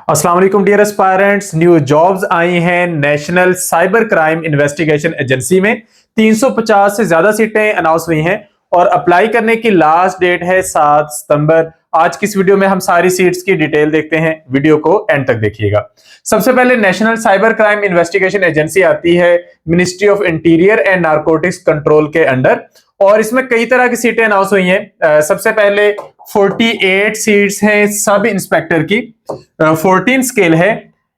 अस्सलाम वालेकुम dear aspirants. New jobs आई हैं national cyber crime investigation agency में। 350 से ज्यादा सीटें अनाउंस हुई हैं और अप्लाई करने की लास्ट डेट है 7 सितंबर। आज की इस वीडियो में हम सारी सीट्स की डिटेल देखते हैं, वीडियो को एंड तक देखिएगा। सबसे पहले national cyber crime investigation agency आती है ministry of interior and narcotics control के अंडर, और इसमें कई तरह की सीटें अनाउंस हुई हैं। सबसे पहले 48 सीट्स हैं सब इंस्पेक्टर की, 14 स्केल है।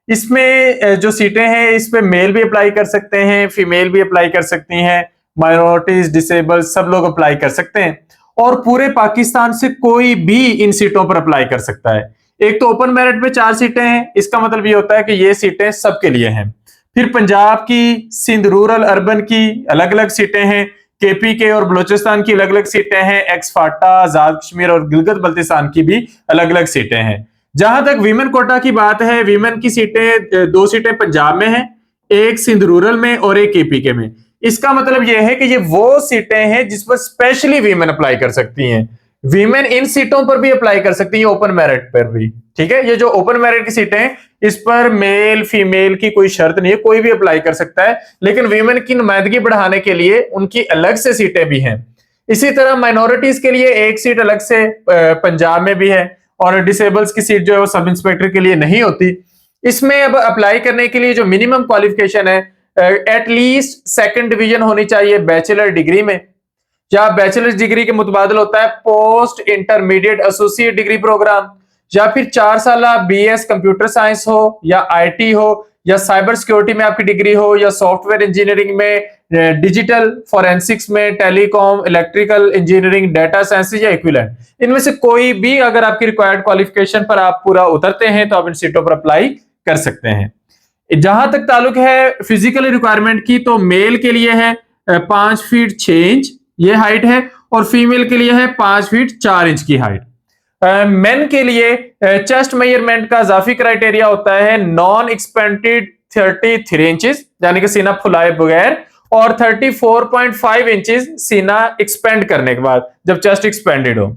इसमें जो सीटें हैं इस पे मेल भी अप्लाई कर सकते हैं, फीमेल भी अप्लाई कर सकती हैं, माइनॉरिटीज, डिसेबल सब लोग अप्लाई कर सकते हैं, और पूरे पाकिस्तान से कोई भी इन सीटों पर अप्लाई कर सकता है। एक तो ओपन मेरिट में 4 सीटें हैं, इसका मतलब ये होता है कि ये सीटें सबके लिए हैं। फिर पंजाब की, सिंध रूरल अर्बन की अलग अलग सीटें हैं, केपी के और बलोचिस्तान की अलग अलग सीटें हैं, एक्स फाटा, आजाद कश्मीर और गिलगित बल्तिस्तान की भी अलग अलग सीटें हैं। जहां तक वीमेन कोटा की बात है, वीमेन की सीटें 2 सीटें पंजाब में हैं, एक सिंध रूरल में और एक केपी के में। इसका मतलब यह है कि ये वो सीटें हैं जिस पर स्पेशली वीमेन अप्लाई कर सकती हैं। वीमेन इन सीटों पर भी अप्लाई कर सकती है, ओपन मेरिट पर भी। ठीक है, ये जो ओपन मेरिट की सीटें हैं इस पर मेल फीमेल की कोई शर्त नहीं है, कोई भी अप्लाई कर सकता है, लेकिन वीमेन की नुमाइंदगी बढ़ाने के लिए उनकी अलग से सीटें भी हैं। इसी तरह माइनॉरिटीज के लिए एक सीट अलग से पंजाब में भी है, और डिसेबल्स की सीट जो है वो सब इंस्पेक्टर के लिए नहीं होती। इसमें अब अप्लाई करने के लिए जो मिनिमम क्वालिफिकेशन है, एटलीस्ट सेकंड डिवीजन होनी चाहिए बैचलर डिग्री में, या बैचलर डिग्री के मुतबादल होता है post intermediate associate degree programme, या फिर 4 साल बीएस कंप्यूटर साइंस हो, या आईटी हो, या साइबर सिक्योरिटी में आपकी डिग्री हो, या सॉफ्टवेयर इंजीनियरिंग में, डिजिटल फोरेंसिक्स में, telecom, electrical engineering, data science या इक्विवेलेंट, इनमें से कोई भी अगर आपकी रिक्वायर्ड क्वालिफिकेशन पर आप पूरा उतरते हैं तो आप इन सीटों पर अप्लाई कर सकते हैं। जहां तक ताल्लुक है फिजिकल रिक्वायरमेंट की, तो मेल के लिए है 5 फीट 6 इंच ये हाइट है, और फीमेल के लिए है 5 फीट 4 इंच की हाइट। मेन के लिए चेस्ट मेजरमेंट का इजाफी क्राइटेरिया होता है नॉन एक्सपेंडेड 33 इंचेस, यानी कि सीना फुलाए बगैर, और 34.5 इंचेस सीना एक्सपेंड करने के बाद, जब चेस्ट एक्सपेंडेड हो।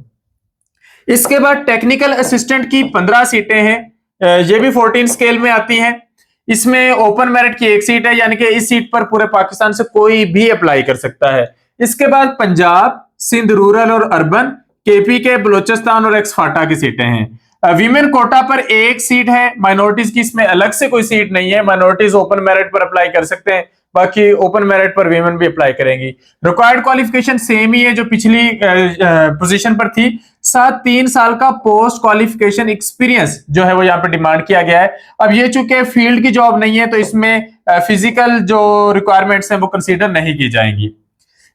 इसके बाद टेक्निकल असिस्टेंट की 15 सीटें हैं, ये भी 14 स्केल में आती हैं। इसमें ओपन मेरिट की एक सीट है, यानी कि इस सीट पर पूरे पाकिस्तान से कोई भी अप्लाई कर सकता है। इसके बाद पंजाब, सिंध रूरल और अर्बन, केपी के, बलोचिस्तान और एक्स फाटा की सीटें हैं। वीमेन कोटा पर एक सीट है, माइनॉरिटीज की इसमें अलग से कोई सीट नहीं है। माइनॉरिटीज ओपन मेरिट पर अप्लाई कर सकते हैं, बाकी ओपन मेरिट पर वीमेन भी अप्लाई करेंगी। रिक्वायर्ड क्वालिफिकेशन सेम ही है जो पिछली पोजीशन पर थी। 3 साल का पोस्ट क्वालिफिकेशन एक्सपीरियंस जो है वो यहाँ पर डिमांड किया गया है। अब ये चूंकि फील्ड की जॉब नहीं है तो इसमें फिजिकल जो रिक्वायरमेंट्स हैं वो कंसीडर नहीं की जाएंगी।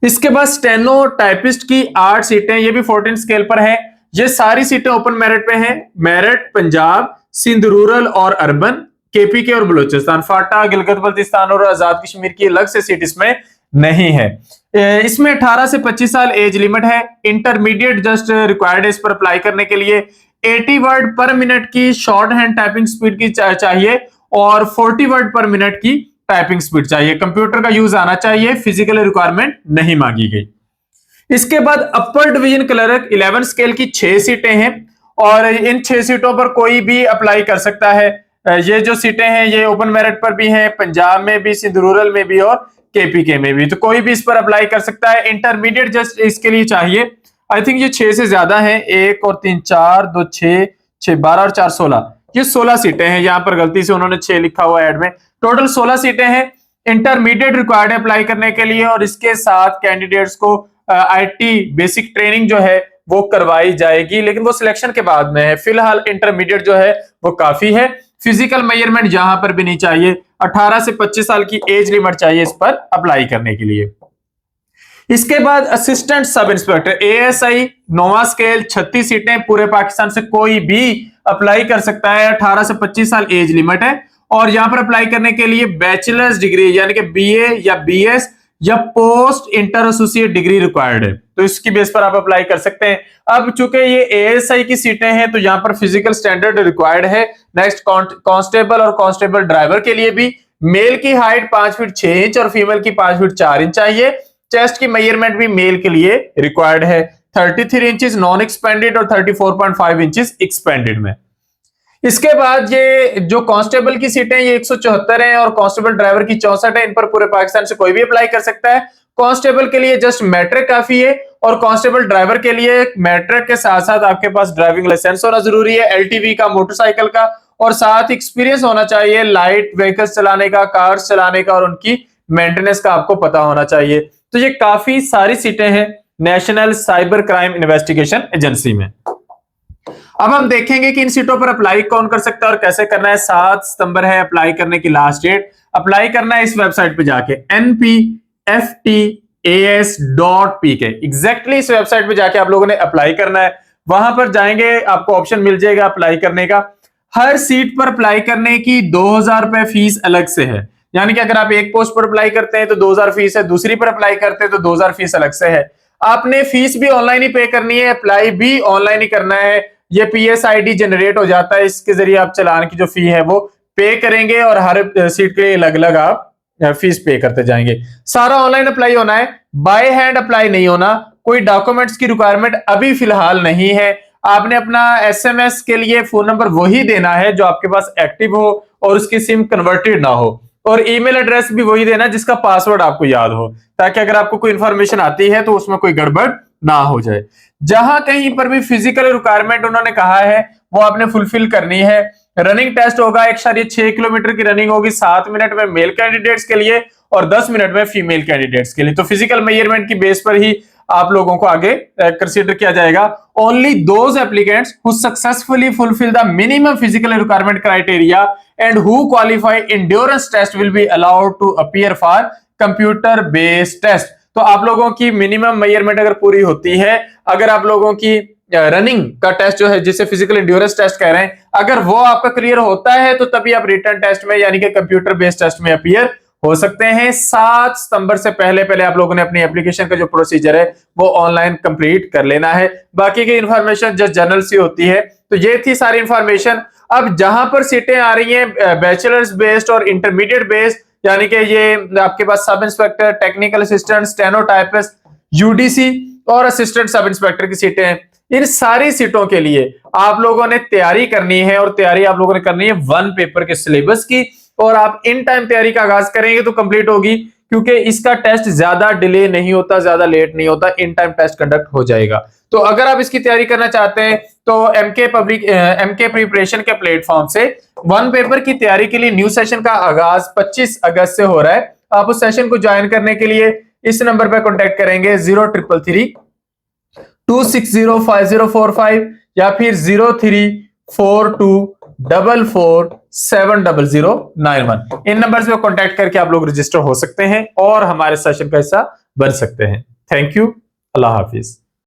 इसके बाद स्टेनो टाइपिस्ट की 8 सीटें, ये भी 14 स्केल पर है। ये सारी सीटें ओपन मेरिट पे हैं। मेरिट पंजाब, सिंध रूरल और अर्बन, केपी के और बलूचिस्तान, फाटा, गिलगित बल्तिस्तान और आजाद कश्मीर की अलग से सीट इसमें नहीं है। इसमें 18 से 25 साल एज लिमिट है। इंटरमीडिएट जस्ट रिक्वायर्ड है इस पर अप्लाई करने के लिए। 80 वर्ड पर मिनट की शॉर्ट हैंड टाइपिंग स्पीड की चाहिए, और 40 वर्ड पर मिनट की टाइपिंग स्पीड चाहिए। कंप्यूटर का यूज आना चाहिए, फिजिकल रिक्वायरमेंट नहीं मांगी गई। इसके बाद अपर डिवीजन क्लर्क 11 स्केल की 6 सीटें हैं, और इन 6 सीटों पर कोई भी अप्लाई कर सकता है। ये जो सीटें हैं ये ओपन मेरिट पर भी हैं, पंजाब में भी, सिंध रूरल में भी और केपी के में भी, तो कोई भी इस पर अप्लाई कर सकता है। इंटरमीडिएट जस्ट इसके लिए चाहिए। आई थिंक ये 6 से ज्यादा है, 1 और 3 4 2 6 6 12 और 4 16, ये 16 सीटें हैं। यहां पर गलती से उन्होंने 6 लिखा हुआ ऐड में, टोटल 16 सीटें हैं। इंटरमीडिएट रिक्वायर्ड है अप्लाई करने के लिए, और इसके साथ कैंडिडेट्स को आईटी बेसिक ट्रेनिंग जो है वो करवाई जाएगी, लेकिन वो सिलेक्शन के बाद में है। फिलहाल इंटरमीडिएट जो है वो काफी है। फिजिकल मेजरमेंट यहां पर भी नहीं चाहिए। 18 से 25 साल की एज लिमिट चाहिए इस पर अप्लाई करने के लिए। इसके बाद assistant sub inspector ASI 9वां scale, 36 सीटें, पूरे पाकिस्तान से कोई भी अप्लाई कर सकता है। 18 से 25 साल एज लिमिट है, और यहां पर अप्लाई करने के लिए बैचलर्स डिग्री यानी कि बीए या बीएस या post inter associate degree required है, तो इसकी बेस पर आप अप्लाई कर सकते हैं। अब चूंकि ये एएसआई की सीटें हैं तो यहां पर फिजिकल स्टैंडर्ड रिक्वायर्ड है। नेक्स्ट कांस्टेबल और कांस्टेबल ड्राइवर के लिए भी मेल की हाइट 5 फीट 6 इंच और फीमेल की 5 फीट 4 इंच चाहिए। चेस्ट की मेजरमेंट भी मेल के लिए रिक्वायर्ड है, 33 इंचेस नॉन एक्सपेंडेड और 34.5 इंचेस एक्सपेंडेड में। इसके बाद ये जो कांस्टेबल की सीटें ये 174 हैं और कांस्टेबल ड्राइवर की 64 है। इन पर पूरे पाकिस्तान से कोई भी अप्लाई कर सकता है। कांस्टेबल के लिए जस्ट मैट्रिक काफी है और कांस्टेबल ड्राइवर के लिए मैट्रिक के साथ साथ आपके पास ड्राइविंग लाइसेंस होना जरूरी है, एलटीवी का, मोटरसाइकिल का, और साथ एक्सपीरियंस होना चाहिए लाइट व्हीकल्स चलाने का, कार्स चलाने का, और उनकी मेंटेनेंस का आपको पता होना चाहिए। तो ये काफी सारी सीटें हैं national cyber crime investigation agency में। अब हम देखेंगे कि इन सीटों पर अप्लाई कौन कर सकता है और कैसे करना है। 7 सितंबर है अप्लाई करने की लास्ट डेट। अप्लाई करना है इस वेबसाइट पे जाके npftas.pk, एग्जैक्टली इस वेबसाइट पे जाके आप लोगों ने अप्लाई करना है। वहां पर जाएंगे, आपको ऑप्शन मिल जाएगा अप्लाई करने का। हर सीट पर अप्लाई करने की 2000 रुपए फीस अलग से है, यानी कि अगर आप एक पोस्ट पर अप्लाई करते हैं तो 2000 फीस है, दूसरी पर अप्लाई करते हैं तो 2000 फीस अलग से है। आपने फीस भी ऑनलाइन ही पे करनी है, अप्लाई भी ऑनलाइन ही करना है। ये पीएसआईडी जनरेट हो जाता है, इसके जरिए आप चालान की जो फी है वो पे करेंगे और हर सीट के लिए अलग अलग आप फीस पे करते जाएंगे। सारा ऑनलाइन अप्लाई होना है, बाय हैंड अप्लाई नहीं होना। कोई डॉक्यूमेंट्स की रिक्वायरमेंट अभी फिलहाल नहीं है। आपने अपना एसएमएस के लिए फोन नंबर वही देना है जो आपके पास एक्टिव हो और उसकी सिम कन्वर्टेड ना हो, और ईमेल एड्रेस भी वही देना जिसका पासवर्ड आपको याद हो, ताकि अगर आपको कोई इंफॉर्मेशन आती है तो उसमें कोई गड़बड़ ना हो जाए। जहां कहीं पर भी फिजिकल रिक्वायरमेंट उन्होंने कहा है वो आपने फुलफिल करनी है। रनिंग टेस्ट होगा, 1.6 किलोमीटर की रनिंग होगी 7 मिनट में मेल कैंडिडेट्स के लिए और 10 मिनट में फीमेल कैंडिडेट्स के लिए। तो फिजिकल मेजरमेंट की बेस पर ही आप लोगों को आगे कंसीडर किया जाएगा। Only those applicants who successfully fulfil the minimum physical requirement criteria and who qualify endurance test will be allowed to appear for computer based test. तो आप लोगों की मिनिमम मेजरमेंट अगर पूरी होती है, अगर आप लोगों की रनिंग का टेस्ट जो है जिसे फिजिकल एंड्योरेंस टेस्ट कह रहे हैं, अगर वो आपका क्लियर होता है तो तभी आप रिटन टेस्ट में यानी कि कंप्यूटर बेस्ड टेस्ट में अपीयर हो सकते हैं। 7 सितंबर से पहले पहले आप लोगों ने अपनी एप्लीकेशन का जो प्रोसीजर है वो ऑनलाइन कंप्लीट कर लेना है। बाकी की इंफॉर्मेशन जस्ट जनरल सी होती है। तो ये थी सारी इंफॉर्मेशन। अब जहां पर सीटें आ रही हैं बैचलर्स बेस्ड और इंटरमीडिएट बेस्ड, यानी कि ये आपके पास sub inspector, technical assistant, stenotypist, UDC और असिस्टेंट सब इंस्पेक्टर की सीटें हैं। इन सारी सीटों के लिए आप लोगों ने तैयारी करनी है और तैयारी आप लोगों ने करनी है 1 पेपर के सिलेबस की, और आप इन टाइम तैयारी का आगाज करेंगे तो कंप्लीट होगी, क्योंकि इसका टेस्ट ज्यादा डिले नहीं होता, ज्यादा लेट नहीं होता, इन टाइम टेस्ट कंडक्ट हो जाएगा। तो अगर आप इसकी तैयारी करना चाहते हैं तो एमके प्रिपरेशन के प्लेटफॉर्म से 1 पेपर की तैयारी के लिए न्यू सेशन का आगाज 25 अगस्त से हो रहा है। आप उस सेशन को ज्वाइन करने के लिए इस नंबर पर कॉन्टेक्ट करेंगे 0333-260-5045 या फिर 0342447091। इन नंबर्स पे कांटेक्ट करके आप लोग रजिस्टर हो सकते हैं और हमारे सेशन का हिस्सा बन सकते हैं। Thank you, Allah Hafiz.